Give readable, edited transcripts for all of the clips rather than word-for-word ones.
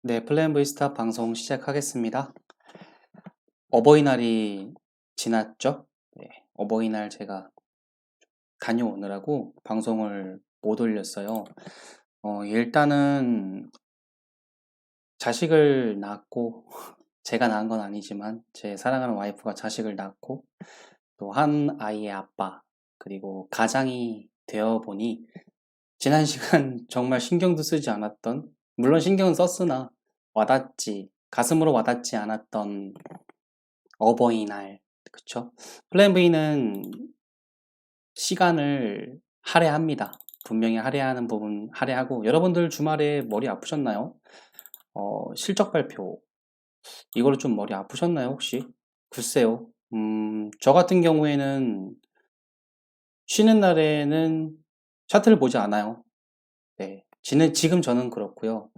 네, 플랜 V 스타 방송 시작하겠습니다. 어버이날이 지났죠? 네, 어버이날 제가 다녀오느라고 방송을 못 올렸어요. 일단은 자식을 낳았고, 제가 낳은 건 아니지만 제 사랑하는 와이프가 자식을 낳고 또 한 아이의 아빠, 그리고 가장이 되어 보니 지난 시간 정말 신경도 쓰지 않았던, 물론 신경은 썼으나 가슴으로 와닿지 않았던 어버이날, 그쵸? 플랜 V는 시간을 할애합니다. 분명히 할애하는 부분 할애하고, 여러분들 주말에 머리 아프셨나요? 실적 발표, 이걸로 좀 머리 아프셨나요, 혹시? 글쎄요. 저 같은 경우에는 쉬는 날에는 차트를 보지 않아요. 네. 지금 저는 그렇고요.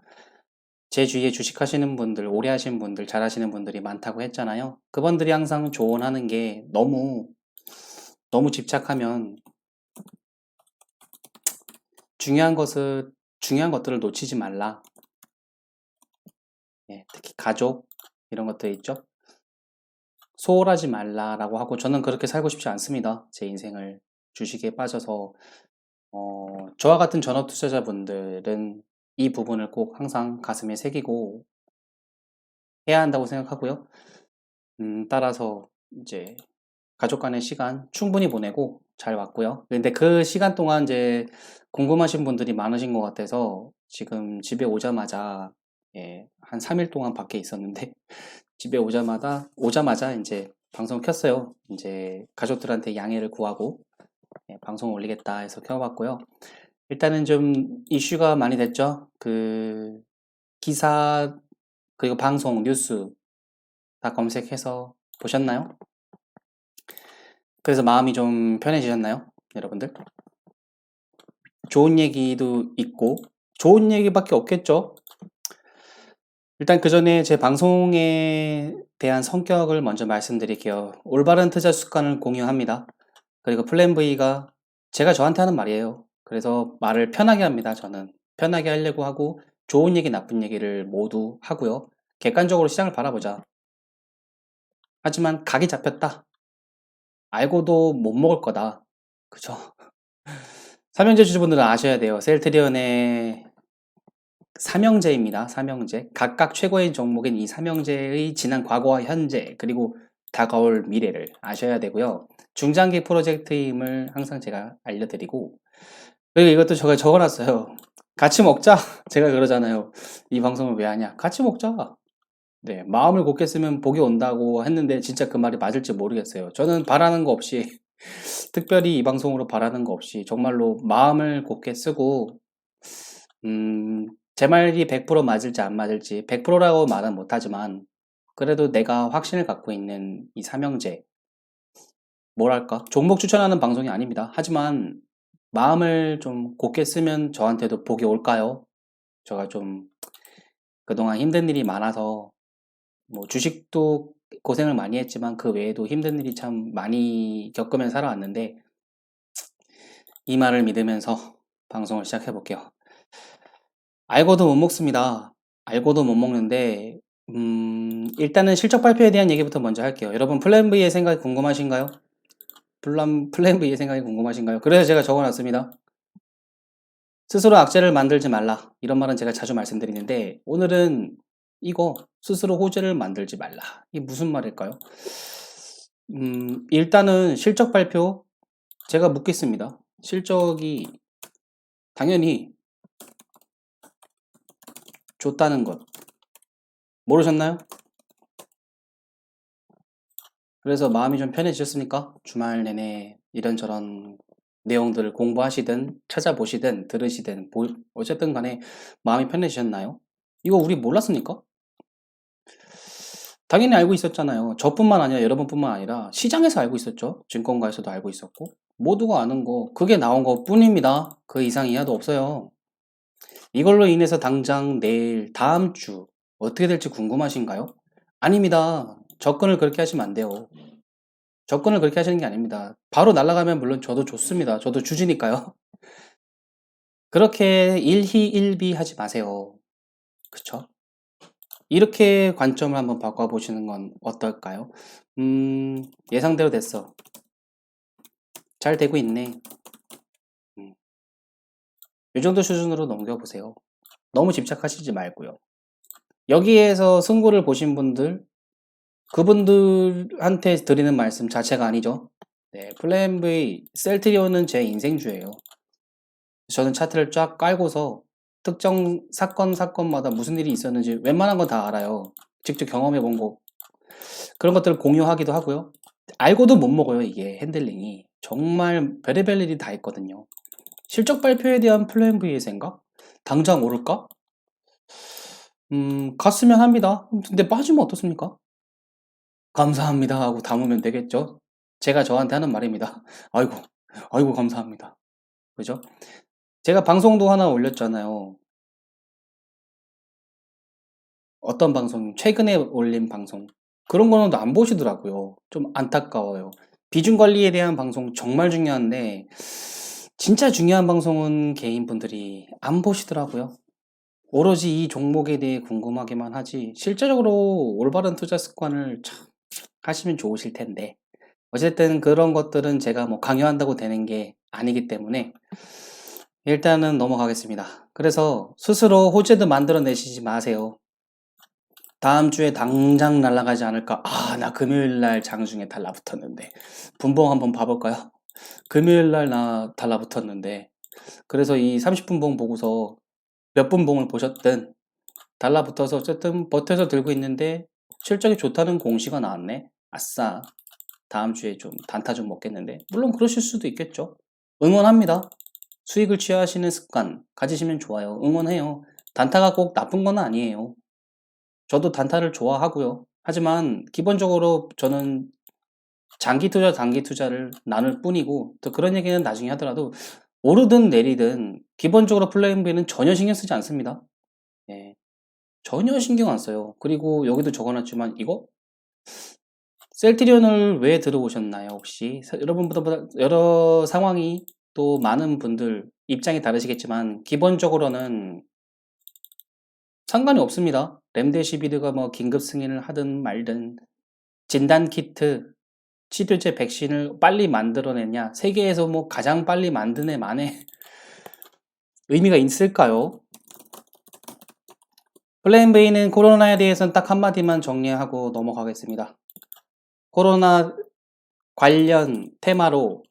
제 주위에 주식하시는 분들, 오래 하신 분들, 잘 하시는 분들이 많다고 했잖아요. 그분들이 항상 조언하는 게 너무 집착하면 중요한 것들을 놓치지 말라. 예, 특히 가족, 이런 것들 있죠? 소홀하지 말라라고 하고, 저는 그렇게 살고 싶지 않습니다. 제 인생을 주식에 빠져서, 저와 같은 전업 투자자분들은 이 부분을 꼭 항상 가슴에 새기고 해야 한다고 생각하고요. 따라서 이제 가족 간의 시간 충분히 보내고 잘 왔고요. 근데 그 시간 동안 이제 궁금하신 분들이 많으신 것 같아서 지금 집에 오자마자, 예, 한 3일 동안 밖에 있었는데 집에 오자마자 이제 방송 켰어요. 이제 가족들한테 양해를 구하고, 예, 방송 올리겠다 해서 켜봤고요. 일단은 좀 이슈가 많이 됐죠. 그 기사, 그리고 방송, 뉴스 다 검색해서 보셨나요? 그래서 마음이 좀 편해지셨나요, 여러분들? 좋은 얘기도 있고 좋은 얘기밖에 없겠죠. 일단 그 전에 제 방송에 대한 성격을 먼저 말씀드릴게요. 올바른 투자 습관을 공유합니다. 그리고 플랜 V가 제가 저한테 하는 말이에요. 그래서 말을 편하게 합니다. 저는 편하게 하려고 하고, 좋은 얘기 나쁜 얘기를 모두 하고요. 객관적으로 시장을 바라보자. 하지만 각이 잡혔다, 알고도 못 먹을 거다, 그죠? 삼형제 주주분들은 아셔야 돼요. 셀트리온의 삼형제입니다. 삼형제. 각각 최고의 종목인 이 삼형제의 지난 과거와 현재, 그리고 다가올 미래를 아셔야 되고요. 중장기 프로젝트임을 항상 제가 알려드리고, 그리고 이것도 제가 적어놨어요. 같이 먹자. 제가 그러잖아요. 이 방송을 왜 하냐? 같이 먹자. 네, 마음을 곱게 쓰면 복이 온다고 했는데 진짜 그 말이 맞을지 모르겠어요. 저는 바라는 거 없이, 특별히 이 방송으로 바라는 거 없이 정말로 마음을 곱게 쓰고, 제 말이 100% 맞을지 안 맞을지 100%라고 말은 못하지만, 그래도 내가 확신을 갖고 있는 이 삼형제, 뭐랄까, 종목 추천하는 방송이 아닙니다. 하지만 마음을 좀 곱게 쓰면 저한테도 복이 올까요? 제가 좀 그동안 힘든 일이 많아서, 뭐 주식도 고생을 많이 했지만 그 외에도 힘든 일이 참 많이 겪으며 살아왔는데, 이 말을 믿으면서 방송을 시작해 볼게요. 알고도 못 먹습니다. 알고도 못 먹는데, 일단은 실적 발표에 대한 얘기부터 먼저 할게요. 여러분, 플랜 V의 생각이 궁금하신가요? 플랜 V의 생각이 궁금하신가요? 그래서 제가 적어놨습니다. 스스로 악재를 만들지 말라. 이런 말은 제가 자주 말씀드리는데, 오늘은 이거, 스스로 호재를 만들지 말라. 이게 무슨 말일까요? 일단은 실적 발표, 제가 묻겠습니다. 실적이 당연히 좋다는 것 모르셨나요? 그래서 마음이 좀 편해지셨습니까? 주말 내내 이런저런 내용들을 공부하시든 찾아보시든 들으시든 어쨌든 간에 마음이 편해지셨나요? 이거 우리 몰랐습니까? 당연히 알고 있었잖아요. 저뿐만 아니라 여러분뿐만 아니라 시장에서 알고 있었죠. 증권가에서도 알고 있었고, 모두가 아는 거, 그게 나온 것 뿐입니다. 그 이상 이하도 없어요. 이걸로 인해서 당장 내일 다음 주 어떻게 될지 궁금하신가요? 아닙니다. 접근을 그렇게 하시면 안 돼요. 접근을 그렇게 하시는 게 아닙니다. 바로 날아가면 물론 저도 좋습니다. 저도 주지니까요. 그렇게 일희일비하지 마세요. 그쵸? 이렇게 관점을 한번 바꿔보시는 건 어떨까요? 예상대로 됐어. 잘 되고 있네. 이 정도 수준으로 넘겨보세요. 너무 집착하시지 말고요. 여기에서 승부를 보신 분들, 그분들한테 드리는 말씀 자체가 아니죠. 네, 플랜 V, 셀트리온은 제 인생주예요. 저는 차트를 쫙 깔고서 특정 사건마다 무슨 일이 있었는지 웬만한 건 다 알아요. 직접 경험해 본 거. 그런 것들을 공유하기도 하고요. 알고도 못 먹어요, 이게 핸들링이. 정말 별의별 일이 다 있거든요. 실적 발표에 대한 플랜 V의 생각? 당장 오를까? 갔으면 합니다. 근데 빠지면 어떻습니까? 감사합니다 하고 담으면 되겠죠? 제가 저한테 하는 말입니다. 아이고, 아이고, 감사합니다. 그죠? 제가 방송도 하나 올렸잖아요. 어떤 방송? 최근에 올린 방송. 그런 거는 안 보시더라고요. 좀 안타까워요. 비중 관리에 대한 방송 정말 중요한데, 진짜 중요한 방송은 개인분들이 안 보시더라고요. 오로지 이 종목에 대해 궁금하게만 하지, 실제적으로 올바른 투자 습관을 참 하시면 좋으실 텐데. 어쨌든 그런 것들은 제가 뭐 강요한다고 되는 게 아니기 때문에 일단은 넘어가겠습니다. 그래서 스스로 호재도 만들어내시지 마세요. 다음 주에 당장 날아가지 않을까? 아, 나 금요일 날 장중에 달라붙었는데. 분봉 한번 봐볼까요? 금요일 날 나 달라붙었는데. 그래서 이 30분 봉 보고서 몇 분 봉을 보셨든 달라붙어서 어쨌든 버텨서 들고 있는데 실적이 좋다는 공시가 나왔네. 아싸. 다음 주에 좀 단타 좀 먹겠는데. 물론 그러실 수도 있겠죠. 응원합니다. 수익을 취하시는 습관 가지시면 좋아요. 응원해요. 단타가 꼭 나쁜 건 아니에요. 저도 단타를 좋아하고요. 하지만 기본적으로 저는 장기 투자, 단기 투자를 나눌 뿐이고, 또 그런 얘기는 나중에 하더라도 오르든 내리든 기본적으로 플레인 B는 전혀 신경 쓰지 않습니다. 예, 전혀 신경 안 써요. 그리고 여기도 적어놨지만 이거 셀트리온을 왜 들어오셨나요? 혹시 여러분보다 여러 상황이 또 많은 분들 입장이 다르시겠지만 기본적으로는 상관이 없습니다. 렘데시비르가 뭐 긴급 승인을 하든 말든 진단키트, 치료제 백신을 빨리 만들어냈냐, 세계에서 뭐 가장 빨리 만든 애 만에 의미가 있을까요? 플랜 B는 코로나에 대해서는 딱 한마디만 정리하고 넘어가겠습니다. 코로나 관련 테마로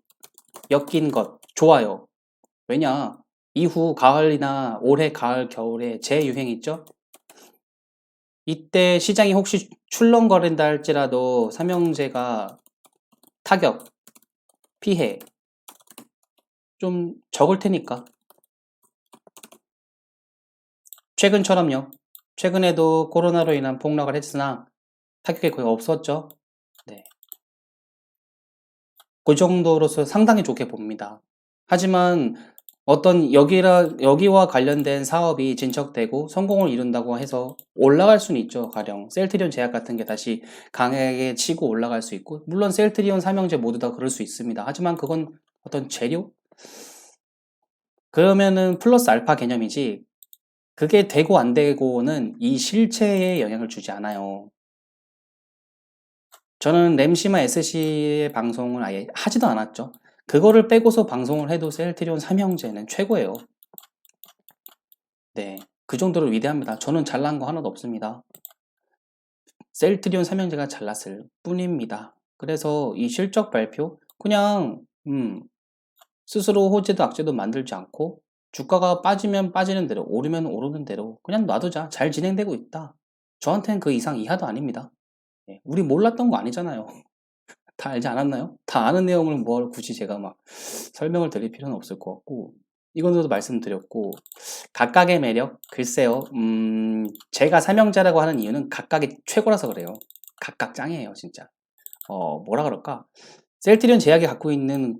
엮인 것 좋아요. 왜냐? 이후 가을이나 올해 가을, 겨울에 재유행 있죠? 이때 시장이 혹시 출렁거린다 할지라도 삼형제가 타격, 피해 좀 적을 테니까. 최근처럼요. 최근에도 코로나로 인한 폭락을 했으나 타격이 거의 없었죠. 네. 그 정도로서 상당히 좋게 봅니다. 하지만 어떤 여기와 관련된 사업이 진척되고 성공을 이룬다고 해서 올라갈 수는 있죠. 가령 셀트리온 제약 같은 게 다시 강하게 치고 올라갈 수 있고, 물론 셀트리온 삼형제 모두 다 그럴 수 있습니다. 하지만 그건 어떤 재료? 그러면은 플러스 알파 개념이지, 그게 되고 안 되고는 이 실체에 영향을 주지 않아요. 저는 램시마 SC의 방송을 아예 하지도 않았죠. 그거를 빼고서 방송을 해도 셀트리온 삼형제는 최고예요. 네, 그 정도로 위대합니다. 저는 잘난 거 하나도 없습니다. 셀트리온 삼형제가 잘났을 뿐입니다. 그래서 이 실적 발표 그냥 스스로 호재도 악재도 만들지 않고 주가가 빠지면 빠지는 대로, 오르면 오르는 대로 그냥 놔두자. 잘 진행되고 있다. 저한테는 그 이상 이하도 아닙니다. 예, 우리 몰랐던 거 아니잖아요. 다 알지 않았나요? 다 아는 내용을 뭐 굳이 제가 막 설명을 드릴 필요는 없을 것 같고, 이건도 말씀드렸고, 각각의 매력 글쎄요. 제가 삼형제라고 하는 이유는 각각이 최고라서 그래요. 각각 짱이에요, 진짜. 뭐라 그럴까? 셀트리온 제약이 갖고 있는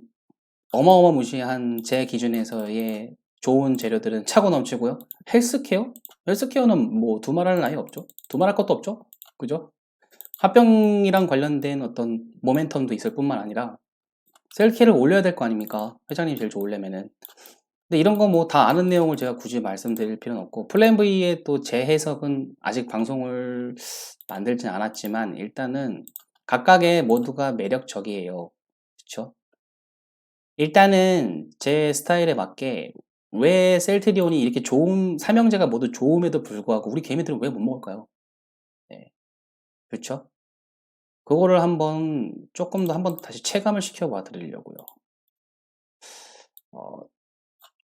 어마어마무시한 제 기준에서의 좋은 재료들은 차고 넘치고요. 헬스케어? 헬스케어는 뭐 두말할 나위 없죠. 두말할 것도 없죠. 그죠? 합병이랑 관련된 어떤 모멘텀도 있을 뿐만 아니라 셀케를 올려야 될 거 아닙니까? 회장님 제일 좋으려면은. 근데 이런 거 뭐 다 아는 내용을 제가 굳이 말씀드릴 필요는 없고, 플랜 V의 또 제 해석은 아직 방송을 만들진 않았지만, 일단은 각각의 모두가 매력적이에요. 그쵸? 일단은 제 스타일에 맞게 왜 셀트리온이 이렇게 좋은, 삼형제가 모두 좋음에도 불구하고 우리 개미들은 왜 못 먹을까요? 네. 그렇죠? 그거를 한번 조금 더 한번 다시 체감을 시켜봐 드리려고요. 어,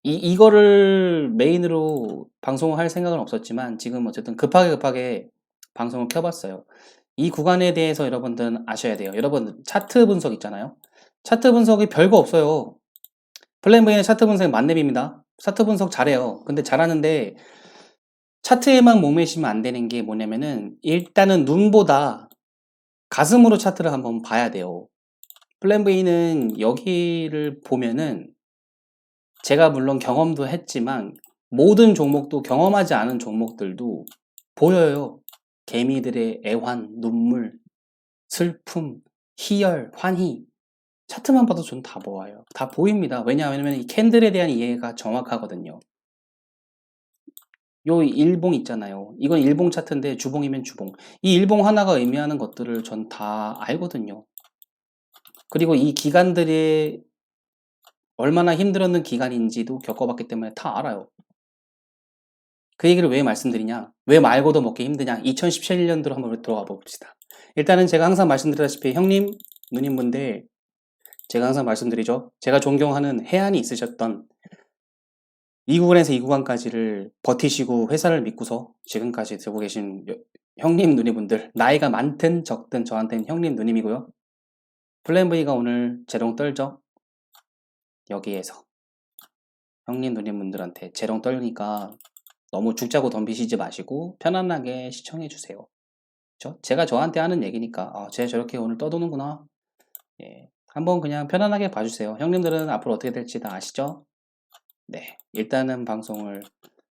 이거를 메인으로 방송을 할 생각은 없었지만 지금 어쨌든 급하게 방송을 켜봤어요. 이 구간에 대해서 여러분들은 아셔야 돼요. 여러분 차트 분석 있잖아요. 차트 분석이 별거 없어요. 플랜 V는 차트 분석이 만렙입니다. 차트 분석 잘해요. 근데 잘하는데 차트에만 목매시면 안 되는 게 뭐냐면은 일단은 눈보다 가슴으로 차트를 한번 봐야 돼요. 플랜 V는 여기를 보면은 제가 물론 경험도 했지만 모든 종목도 경험하지 않은 종목들도 보여요. 개미들의 애환, 눈물, 슬픔, 희열, 환희. 차트만 봐도 전 다 보여요. 다 보입니다. 왜냐하면 이 캔들에 대한 이해가 정확하거든요. 요 일봉 있잖아요. 이건 일봉 차트인데 주봉이면 주봉. 이 일봉 하나가 의미하는 것들을 전 다 알거든요. 그리고 이 기간들이 얼마나 힘들었는 기간인지도 겪어봤기 때문에 다 알아요. 그 얘기를 왜 말씀드리냐? 왜 말고도 먹기 힘드냐? 2017년도로 한번 들어가 봅시다. 일단은 제가 항상 말씀드렸다시피 형님, 누님분들 제가 항상 말씀드리죠. 제가 존경하는 해안이 있으셨던 이 구간에서 이 구간까지를 버티시고 회사를 믿고서 지금까지 들고 계신 형님, 누님분들 나이가 많든 적든 저한테는 형님, 누님이고요. 플랜 V가 오늘 재롱 떨죠? 여기에서 형님, 누님분들한테 재롱 떨니까 너무 죽자고 덤비시지 마시고 편안하게 시청해 주세요. 그렇죠? 제가 저한테 하는 얘기니까 쟤 저렇게 오늘 떠도는구나. 예, 한번 그냥 편안하게 봐주세요. 형님들은 앞으로 어떻게 될지 다 아시죠? 네, 일단은 방송을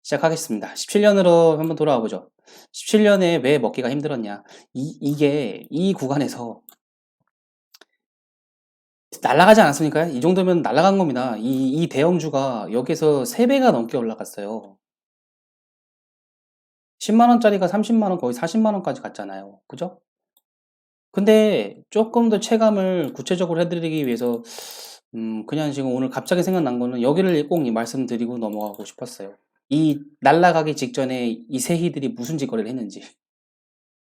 시작하겠습니다. 17년으로 한번 돌아와 보죠. 17년에 왜 먹기가 힘들었냐? 이게 이 구간에서 날아가지 않았습니까? 이 정도면 날아간 겁니다. 이 대형주가 여기서 3배가 넘게 올라갔어요. 10만원짜리가 30만원 거의 40만원까지 갔잖아요. 그죠? 근데 조금 더 체감을 구체적으로 해드리기 위해서 그냥 지금 오늘 갑자기 생각난 거는 여기를 꼭 말씀드리고 넘어가고 싶었어요. 이 날아가기 직전에 이 새희들이 무슨 짓거리를 했는지.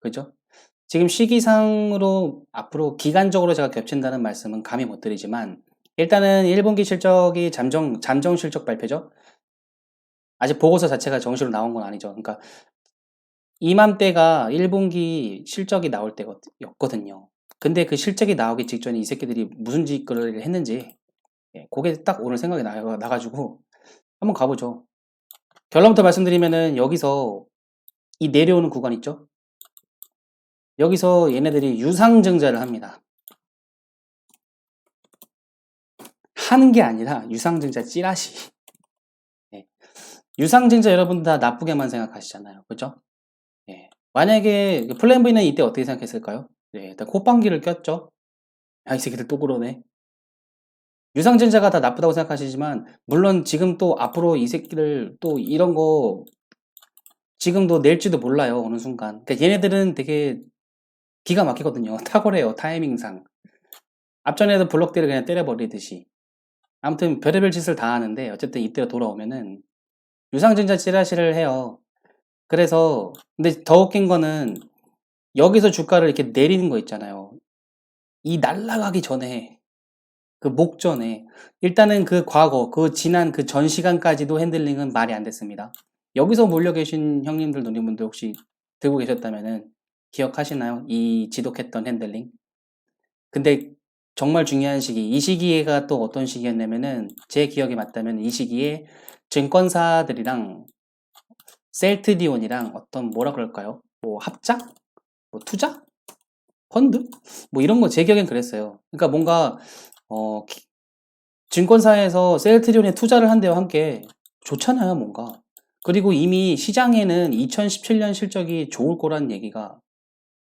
그죠? 지금 시기상으로 앞으로 기간적으로 제가 겹친다는 말씀은 감히 못 드리지만 일단은 1분기 실적이 잠정 실적 발표죠. 아직 보고서 자체가 정식으로 나온 건 아니죠. 그러니까 이맘때가 1분기 실적이 나올 때였거든요. 근데 그 실적이 나오기 직전에 이 새끼들이 무슨 짓거리를 했는지 그게 딱 오늘 생각이 나가지고 한번 가보죠. 결론부터 말씀드리면은 여기서 이 내려오는 구간 있죠? 여기서 얘네들이 유상증자를 합니다. 하는 게 아니라 유상증자 찌라시. 네. 유상증자 여러분 다 나쁘게만 생각하시잖아요. 그죠? 네. 만약에 플랜 V는 이때 어떻게 생각했을까요? 네, 일단 콧방귀를 꼈죠? 야, 이 새끼들 또 그러네. 유상증자가 다 나쁘다고 생각하시지만 물론 지금 또 앞으로 이 새끼들 또 이런 거 지금도 낼지도 몰라요. 어느 순간. 그러니까 얘네들은 되게 기가 막히거든요. 탁월해요. 타이밍상. 앞전에도 블록대를 그냥 때려버리듯이. 아무튼 별의별 짓을 다 하는데 어쨌든 이때가 돌아오면은 유상증자 찌라시를 해요. 그래서 근데 더 웃긴 거는 여기서 주가를 이렇게 내리는 거 있잖아요. 이 날아가기 전에 그 목전에 일단은 그 과거 그 지난 그 전 시간까지도 핸들링은 말이 안 됐습니다. 여기서 몰려 계신 형님들 누님분들 혹시 들고 계셨다면은 기억하시나요? 이 지독했던 핸들링. 근데 정말 중요한 시기, 이 시기가 또 어떤 시기였냐면은 제 기억에 맞다면 이 시기에 증권사들이랑 셀트리온이랑 어떤 뭐라 그럴까요? 뭐 합작? 뭐 투자? 펀드? 뭐 이런 거 제 기억엔 그랬어요. 그러니까 뭔가 증권사에서 셀트리온에 투자를 한대와 함께 좋잖아요, 뭔가. 그리고 이미 시장에는 2017년 실적이 좋을 거란 얘기가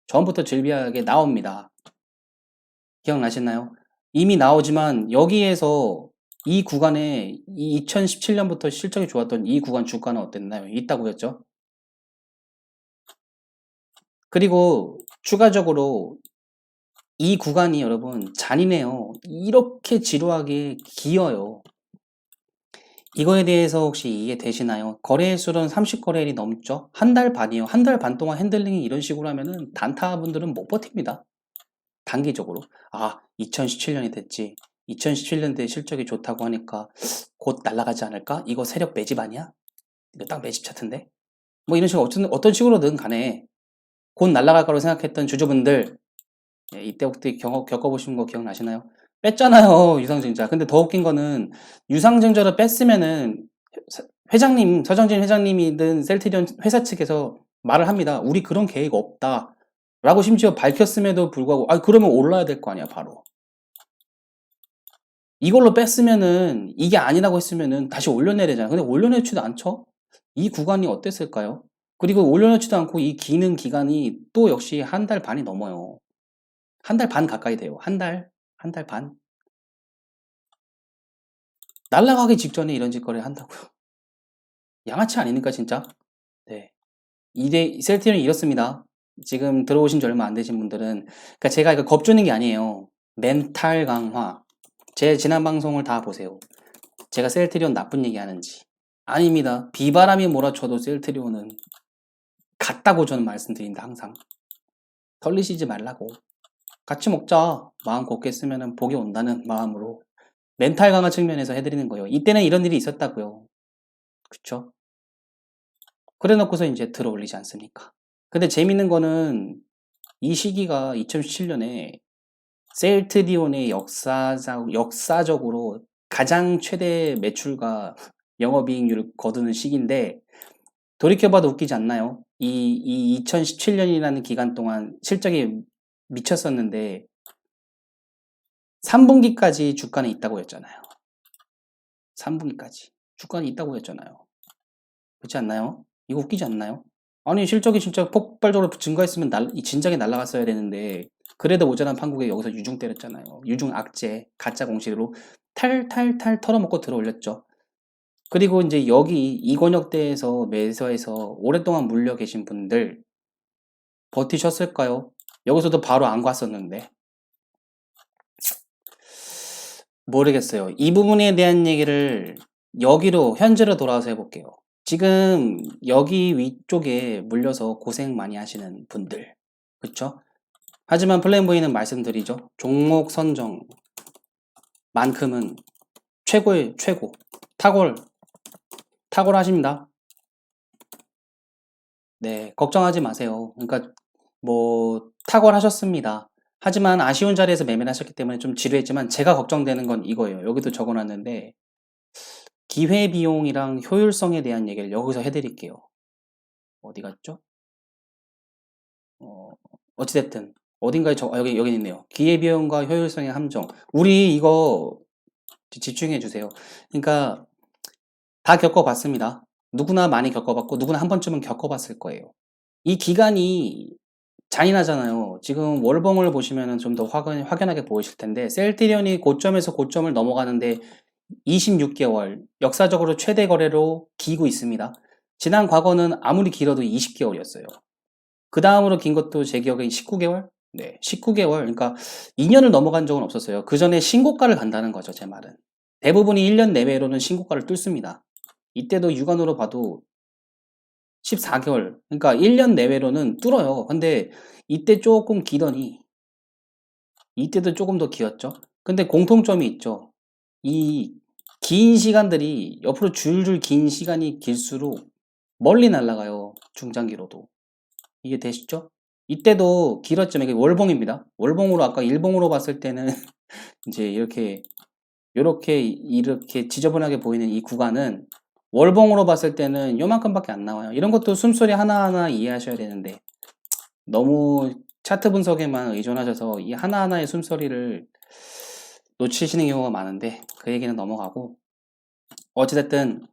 처음부터 즐비하게 나옵니다. 기억나시나요? 이미 나오지만 여기에서 이 구간에 2017년부터 실적이 좋았던 이 구간 주가는 어땠나요? 있다고였죠. 그리고 추가적으로 이 구간이 여러분 잔인해요. 이렇게 지루하게 기어요. 이거에 대해서 혹시 이해되시나요? 거래일수는 30거래일이 넘죠? 한 달 반이에요. 한 달 반 동안 핸들링이 이런 식으로 하면은 단타분들은 못 버팁니다. 단기적으로. 아, 2017년이 됐지. 2017년도에 실적이 좋다고 하니까 곧 날아가지 않을까? 이거 세력 매집 아니야? 이거 딱 매집 차트인데? 뭐 이런 식으로 어떤 식으로든 간에 곧 날아갈 거라고 생각했던 주주분들, 예, 이때부터 겪어보신 거 기억나시나요? 뺐잖아요, 유상증자. 근데 더 웃긴 거는 유상증자를 뺐으면은 회장님, 서정진 회장님이든 셀트리온 회사 측에서 말을 합니다. 우리 그런 계획 없다. 라고 심지어 밝혔음에도 불구하고, 아, 그러면 올라야 될 거 아니야, 바로. 이걸로 뺐으면은, 이게 아니라고 했으면은 다시 올려내야 되잖아. 근데 올려내지도 않죠? 이 구간이 어땠을까요? 그리고 올려놓지도 않고 이 기능 기간이 또 역시 한 달 반이 넘어요. 한 달 반 가까이 돼요. 한 달 반. 날아가기 직전에 이런 짓거리를 한다고요. 양아치 아닙니까, 진짜? 네. 이제 셀트리온이 이렇습니다. 지금 들어오신 지 얼마 안 되신 분들은. 그러니까 제가 이거 겁주는 게 아니에요. 멘탈 강화. 제 지난 방송을 다 보세요. 제가 셀트리온 나쁜 얘기 하는지. 아닙니다. 비바람이 몰아쳐도 셀트리온은 같다고 저는 말씀드린다, 항상. 털리시지 말라고. 같이 먹자. 마음 곱게 쓰면 복이 온다는 마음으로. 멘탈 강화 측면에서 해드리는 거예요. 이때는 이런 일이 있었다고요. 그쵸? 그래 놓고서 이제 들어올리지 않습니까? 근데 재밌는 거는 이 시기가 2017년에 셀트리온의 역사적으로 가장 최대 매출과 영업이익률을 거두는 시기인데 돌이켜봐도 웃기지 않나요? 이 2017년이라는 기간 동안 실적이 미쳤었는데 3분기까지 주가는 있다고 했잖아요. 3분기까지 주가는 있다고 했잖아요. 그렇지 않나요? 이거 웃기지 않나요? 아니 실적이 진짜 폭발적으로 증가했으면 진작에 날아갔어야 되는데 그래도 모자란 판국에 여기서 유중 때렸잖아요. 유중 악재 가짜 공시로 탈탈탈 털어먹고 들어올렸죠. 그리고 이제 여기 이권역대에서 매수해서 오랫동안 물려 계신 분들 버티셨을까요? 여기서도 바로 안 갔었는데 모르겠어요. 이 부분에 대한 얘기를 여기로 현재로 돌아와서 해볼게요. 지금 여기 위쪽에 물려서 고생 많이 하시는 분들 그쵸? 하지만 플랜 V는 말씀드리죠. 종목 선정만큼은 최고의 최고 탁월하십니다. 네, 걱정하지 마세요. 그러니까 뭐 탁월하셨습니다. 하지만 아쉬운 자리에서 매매를 하셨기 때문에 좀 지루했지만 제가 걱정되는 건 이거예요. 여기도 적어놨는데 기회비용이랑 효율성에 대한 얘기를 여기서 해드릴게요. 어디 갔죠? 어찌됐든 어딘가에 여기 있네요. 기회비용과 효율성의 함정. 우리 이거 집중해 주세요. 그러니까 다 겪어봤습니다. 누구나 많이 겪어봤고 누구나 한 번쯤은 겪어봤을 거예요. 이 기간이 잔인하잖아요. 지금 월봉을 보시면 좀 더 확연하게 보이실 텐데 셀트리온이 고점에서 고점을 넘어가는데 26개월 역사적으로 최대 거래로 기고 있습니다. 지난 과거는 아무리 길어도 20개월이었어요. 그 다음으로 긴 것도 제 기억에 19개월? 네, 19개월. 그러니까 2년을 넘어간 적은 없었어요. 그 전에 신고가를 간다는 거죠, 제 말은. 대부분이 1년 내외로는 신고가를 뚫습니다. 이때도 육안으로 봐도 14개월. 그러니까 1년 내외로는 뚫어요. 근데 이때 조금 기더니 이때도 조금 더 길었죠. 근데 공통점이 있죠. 이 긴 시간들이 옆으로 줄줄 긴 시간이 길수록 멀리 날아가요. 중장기로도. 이게 되시죠? 이때도 길었지만 이게 월봉입니다. 월봉으로 아까 일봉으로 봤을 때는 이제 이렇게 지저분하게 보이는 이 구간은 월봉으로 봤을 때는 요만큼밖에 안 나와요. 이런 것도 숨소리 하나하나 이해하셔야 되는데 너무 차트 분석에만 의존하셔서 이 하나하나의 숨소리를 놓치시는 경우가 많은데 그 얘기는 넘어가고 어찌됐든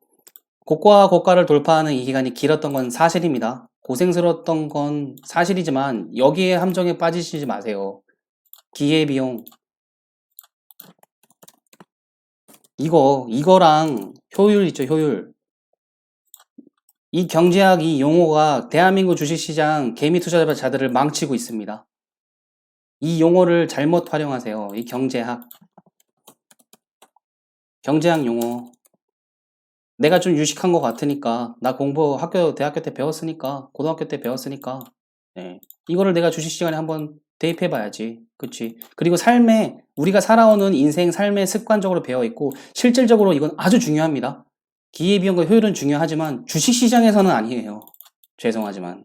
고가와 고가를 돌파하는 이 기간이 길었던 건 사실입니다. 고생스러웠던 건 사실이지만 여기에 함정에 빠지시지 마세요. 기회비용 이거랑 효율 있죠, 효율. 이 경제학 이 용어가 대한민국 주식시장 개미 투자자들을 망치고 있습니다. 이 용어를 잘못 활용하세요. 이 경제학 용어. 내가 좀 유식한 것 같으니까, 나 공부 대학교 때 배웠으니까, 고등학교 때 배웠으니까, 네. 이거를 내가 주식시간에 한번 대입해봐야지. 그치? 그리고 우리가 살아오는 인생 삶에 습관적으로 배어있고, 실질적으로 이건 아주 중요합니다. 기회비용과 효율은 중요하지만, 주식시장에서는 아니에요. 죄송하지만.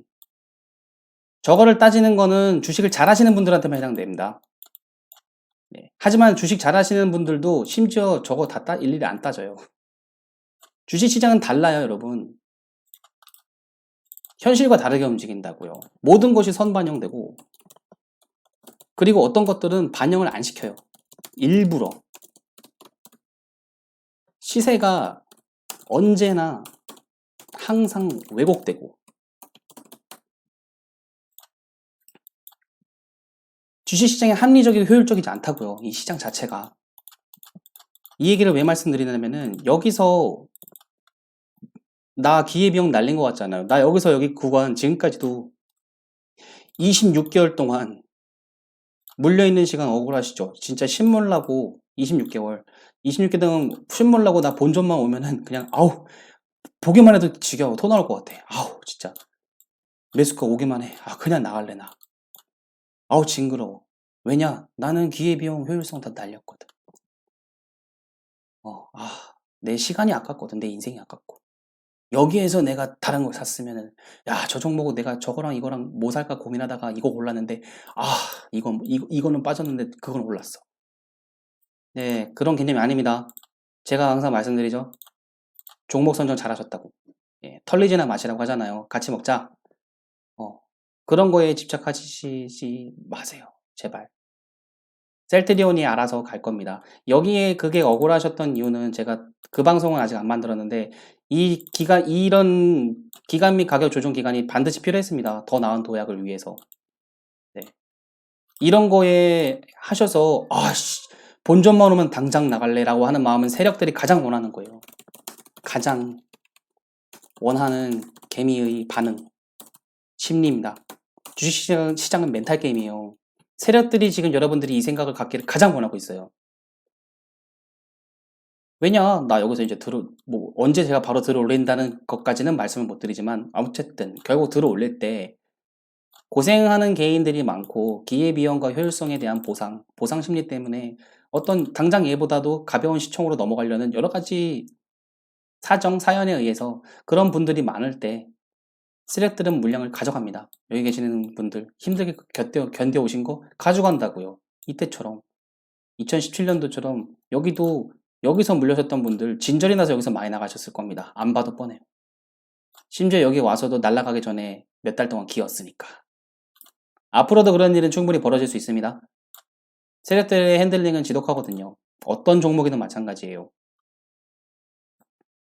저거를 따지는 거는 주식을 잘 하시는 분들한테만 해당됩니다. 네. 하지만 주식 잘 하시는 분들도 심지어 저거 다 일일이 안 따져요. 주식시장은 달라요, 여러분. 현실과 다르게 움직인다고요. 모든 것이 선반영되고, 그리고 어떤 것들은 반영을 안 시켜요. 일부러. 시세가 언제나 항상 왜곡되고, 주식시장이 합리적이고 효율적이지 않다고요. 이 시장 자체가. 이 얘기를 왜 말씀드리냐면은, 여기서 나 기회비용 날린 것 같잖아요. 나 여기서 여기 구간 지금까지도 26개월 동안 물려있는 시간 억울하시죠? 진짜 신몰라고 26개월. 26개월 동안 신몰라고 나 본전만 오면은 그냥 아우 보기만 해도 지겨워. 토 나올 것 같아. 아우 진짜 매수가 오기만 해. 아 그냥 나갈래 나. 아우 징그러워. 왜냐? 나는 기회비용 효율성 다 날렸거든. 내 시간이 아깝거든. 내 인생이 아깝고. 여기에서 내가 다른 걸 샀으면은 야 저 종목은 내가 저거랑 이거랑 뭐 살까 고민하다가 이거 골랐는데 이거는 빠졌는데 그건 올랐어. 네 그런 개념이 아닙니다. 제가 항상 말씀드리죠. 종목 선정 잘하셨다고. 예, 털리지나 마시라고 하잖아요. 같이 먹자. 그런 거에 집착하시지 마세요. 제발. 셀트리온이 알아서 갈 겁니다. 여기에 그게 억울하셨던 이유는 제가 그 방송은 아직 안 만들었는데 이런 기간 및 가격 조정 기간이 반드시 필요했습니다. 더 나은 도약을 위해서. 네. 이런 거에 하셔서 본전만 오면 당장 나갈래라고 하는 마음은 세력들이 가장 원하는 거예요. 가장 원하는 개미의 반응, 심리입니다. 주식시장은 멘탈 게임이에요. 세력들이 지금 여러분들이 이 생각을 갖기를 가장 원하고 있어요. 왜냐? 나 여기서 이제 언제 제가 바로 들어올린다는 것까지는 말씀을 못 드리지만, 어쨌든, 결국 들어올릴 때, 고생하는 개인들이 많고, 기회비용과 효율성에 대한 보상 심리 때문에 어떤 당장 얘보다도 가벼운 시총으로 넘어가려는 여러 가지 사연에 의해서 그런 분들이 많을 때, 세력들은 물량을 가져갑니다. 여기 계시는 분들, 힘들게 견뎌오신 거 가져간다고요. 이때처럼. 2017년도처럼 여기서 물려셨던 분들 진절이 나서 여기서 많이 나가셨을 겁니다. 안 봐도 뻔해요. 심지어 여기 와서도 날아가기 전에 몇 달 동안 기었으니까. 앞으로도 그런 일은 충분히 벌어질 수 있습니다. 세력들의 핸들링은 지독하거든요. 어떤 종목이든 마찬가지예요.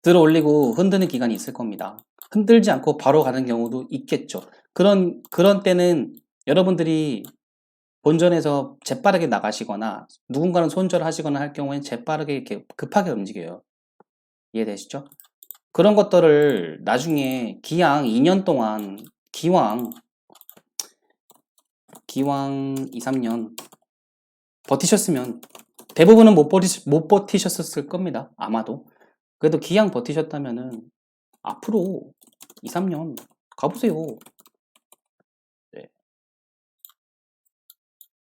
들어올리고 흔드는 기간이 있을 겁니다. 흔들지 않고 바로 가는 경우도 있겠죠. 그런 때는 여러분들이 본전에서 재빠르게 나가시거나 누군가는 손절하시거나 할 경우엔 재빠르게 이렇게 급하게 움직여요. 이해되시죠? 그런 것들을 나중에 기왕 2년 동안 기왕 2, 3년 버티셨으면 대부분은 못 버티셨을 겁니다. 아마도. 그래도 기왕 버티셨다면은 앞으로 2, 3년 가보세요. 네.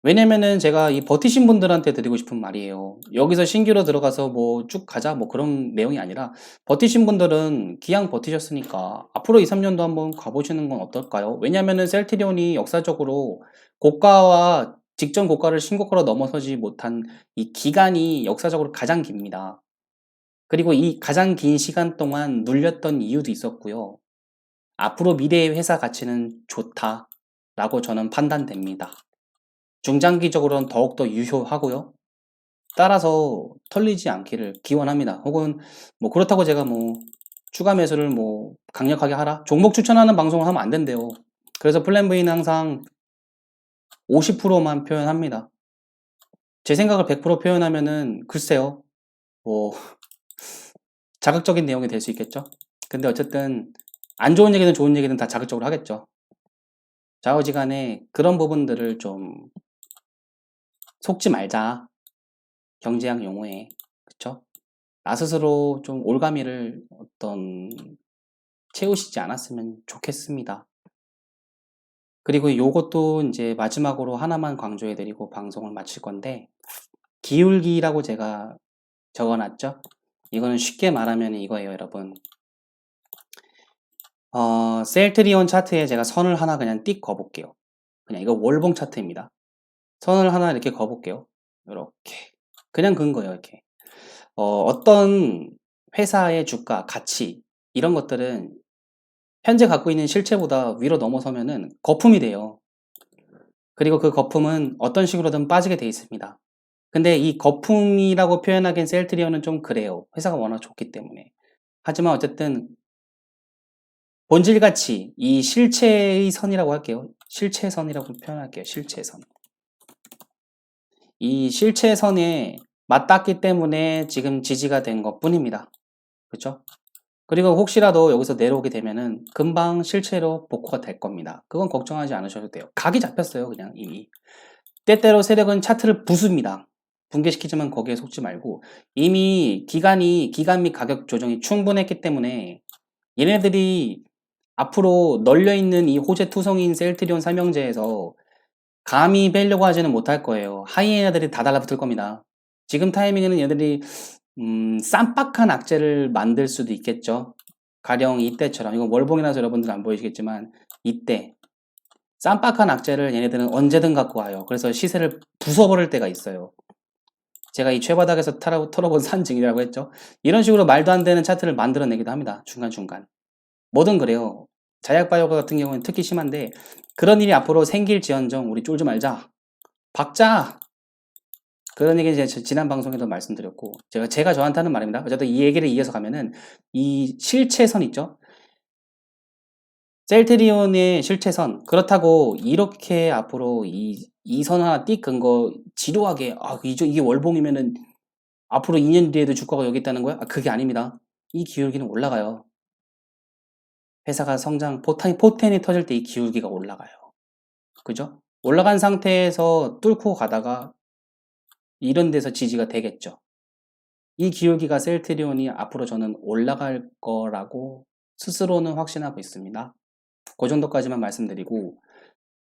왜냐면은 제가 이 버티신 분들한테 드리고 싶은 말이에요. 여기서 신규로 들어가서 뭐 쭉 가자 뭐 그런 내용이 아니라 버티신 분들은 기왕 버티셨으니까 앞으로 2, 3년도 한번 가보시는 건 어떨까요? 왜냐면은 셀트리온이 역사적으로 고가와 직전 고가를 신고가로 넘어서지 못한 이 기간이 역사적으로 가장 깁니다. 그리고 이 가장 긴 시간 동안 눌렸던 이유도 있었고요. 앞으로 미래의 회사 가치는 좋다라고 저는 판단됩니다. 중장기적으로는 더욱더 유효하고요. 따라서 털리지 않기를 기원합니다. 혹은 뭐 그렇다고 제가 뭐 추가 매수를 뭐 강력하게 하라? 종목 추천하는 방송을 하면 안 된대요. 그래서 플랜 V는 항상 50%만 표현합니다. 제 생각을 100% 표현하면은 글쎄요. 뭐 자극적인 내용이 될 수 있겠죠. 근데 어쨌든 안 좋은 얘기든 좋은 얘기든 다 자극적으로 하겠죠. 좌우지간에 그런 부분들을 좀 속지 말자. 경제학 용어에. 그쵸? 나 스스로 좀 올가미를 채우시지 않았으면 좋겠습니다. 그리고 요것도 이제 마지막으로 하나만 강조해드리고 방송을 마칠 건데, 기울기라고 제가 적어놨죠? 이거는 쉽게 말하면 이거예요, 여러분. 셀트리온 차트에 제가 선을 하나 그냥 띡 그어볼게요. 그냥 이거 월봉 차트입니다. 선을 하나 이렇게 그어볼게요. 이렇게. 그냥 그은 거예요, 이렇게. 어떤 회사의 주가, 가치, 이런 것들은 현재 갖고 있는 실체보다 위로 넘어서면은 거품이 돼요. 그리고 그 거품은 어떤 식으로든 빠지게 돼 있습니다. 근데 이 거품이라고 표현하기엔 셀트리온은 좀 그래요. 회사가 워낙 좋기 때문에. 하지만 어쨌든 본질 가치, 이 실체의 선이라고 할게요. 실체선이라고 표현할게요. 실체선. 이 실체선에 맞닿기 때문에 지금 지지가 된 것 뿐입니다. 그렇죠? 그리고 혹시라도 여기서 내려오게 되면은 금방 실체로 복구가 될 겁니다. 그건 걱정하지 않으셔도 돼요. 각이 잡혔어요, 그냥 이미. 때때로 세력은 차트를 부숩니다. 붕괴시키지만 거기에 속지 말고 이미 기간 및 가격 조정이 충분했기 때문에 얘네들이 앞으로 널려있는 이 호재 투성이인 셀트리온 삼형제에서 감히 빼려고 하지는 못할 거예요. 하이에나들이 다 달라붙을 겁니다. 지금 타이밍에는 얘들이 쌈박한 악재를 만들 수도 있겠죠. 가령 이때처럼, 이건 월봉이라서 여러분들은 안 보이시겠지만 이때 쌈박한 악재를 얘네들은 언제든 갖고 와요. 그래서 시세를 부숴버릴 때가 있어요. 제가 이 최바닥에서 털어본 산증이라고 했죠. 이런 식으로 말도 안 되는 차트를 만들어내기도 합니다. 중간중간. 뭐든 그래요. 자약바이오 같은 경우는 특히 심한데 그런 일이 앞으로 생길지언정 우리 쫄지 말자. 박자. 그런 얘기 이제 지난 방송에도 말씀드렸고 제가 저한테 하는 말입니다. 어쨌든 이 얘기를 이어서 가면은 이 실체선 있죠. 셀트리온의 실체선 그렇다고 이렇게 앞으로 이 선 하나 띡 근 거 지루하게 이게 월봉이면은 앞으로 2년 뒤에도 주가가 여기 있다는 거야? 그게 아닙니다. 이 기울기는 올라가요. 회사가 성장 포텐이 터질 때 이 기울기가 올라가요. 그죠? 올라간 상태에서 뚫고 가다가 이런 데서 지지가 되겠죠. 이 기울기가 셀트리온이 앞으로 저는 올라갈 거라고 스스로는 확신하고 있습니다. 그 정도까지만 말씀드리고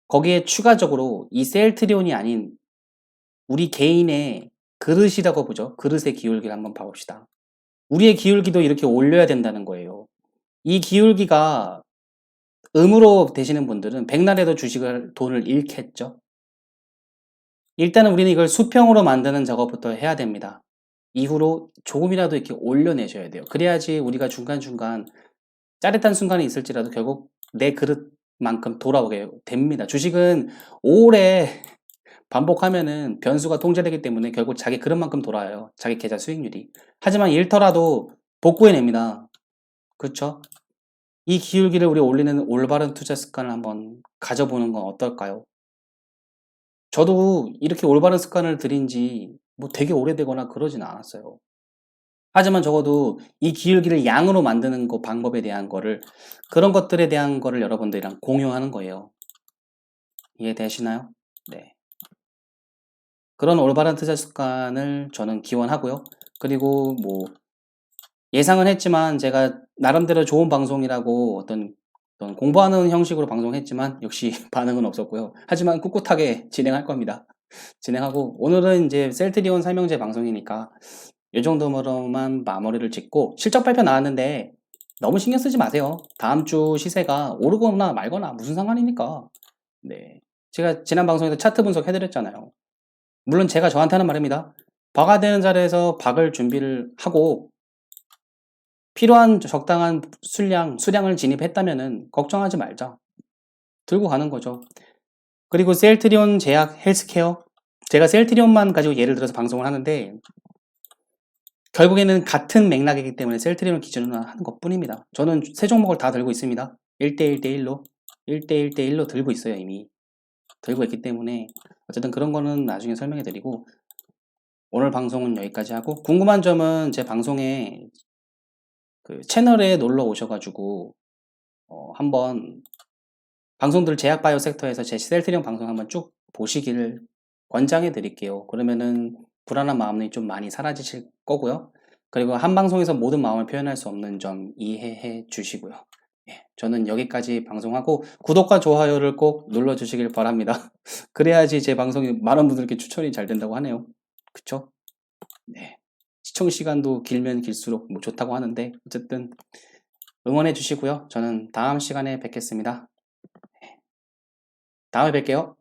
거기에 추가적으로 이 셀트리온이 아닌 우리 개인의 그릇이라고 보죠. 그릇의 기울기를 한번 봐봅시다. 우리의 기울기도 이렇게 올려야 된다는 거예요. 이 기울기가 음으로 되시는 분들은 백날에도 돈을 잃겠죠. 일단은 우리는 이걸 수평으로 만드는 작업부터 해야 됩니다. 이후로 조금이라도 이렇게 올려내셔야 돼요. 그래야지 우리가 중간중간 짜릿한 순간이 있을지라도 결국 내 그릇만큼 돌아오게 됩니다. 주식은 오래 반복하면은 변수가 통제되기 때문에 결국 자기 그릇만큼 돌아요. 자기 계좌 수익률이. 하지만 잃더라도 복구해냅니다. 그렇죠? 이 기울기를 우리 올리는 올바른 투자 습관을 한번 가져보는 건 어떨까요? 저도 이렇게 올바른 습관을 들인 지 뭐 되게 오래되거나 그러진 않았어요. 하지만 적어도 이 기울기를 양으로 만드는 거 방법에 대한 거를 그런 것들에 대한 거를 여러분들이랑 공유하는 거예요. 이해되시나요? 네. 그런 올바른 투자 습관을 저는 기원하고요. 그리고 뭐 예상은 했지만 제가 나름대로 좋은 방송이라고 어떤 공부하는 형식으로 방송했지만 역시 반응은 없었고요. 하지만 꿋꿋하게 진행할 겁니다. 진행하고 오늘은 이제 셀트리온 설명제 방송이니까 이 정도로만 마무리를 짓고 실적 발표 나왔는데 너무 신경 쓰지 마세요. 다음 주 시세가 오르거나 말거나 무슨 상관입니까? 네. 제가 지난 방송에서 차트 분석 해드렸잖아요. 물론 제가 저한테 하는 말입니다. 박아야 되는 자리에서 박을 준비를 하고 필요한 적당한 수량을 진입했다면은 걱정하지 말자. 들고 가는 거죠. 그리고 셀트리온 제약 헬스케어. 제가 셀트리온만 가지고 예를 들어서 방송을 하는데 결국에는 같은 맥락이기 때문에 셀트리온을 기준으로 하는 것 뿐입니다. 저는 세 종목을 다 들고 있습니다. 1대1대1로 1대1대1로 들고 있어요. 이미 들고 있기 때문에 어쨌든 그런 거는 나중에 설명해 드리고 오늘 방송은 여기까지 하고, 궁금한 점은 제 방송에 그 채널에 놀러 오셔가지고 한번 방송들 제약바이오 섹터에서 제 셀트리온 방송 한번 쭉 보시기를 권장해 드릴게요. 그러면은 불안한 마음이 좀 많이 사라지실 거고요. 그리고 한 방송에서 모든 마음을 표현할 수 없는 점 이해해 주시고요. 예, 저는 여기까지 방송하고 구독과 좋아요를 꼭 눌러주시길 바랍니다. 그래야지 제 방송이 많은 분들께 추천이 잘 된다고 하네요. 그쵸? 네. 시청 시간도 길면 길수록 뭐 좋다고 하는데 어쨌든 응원해 주시고요. 저는 다음 시간에 뵙겠습니다. 다음에 뵐게요.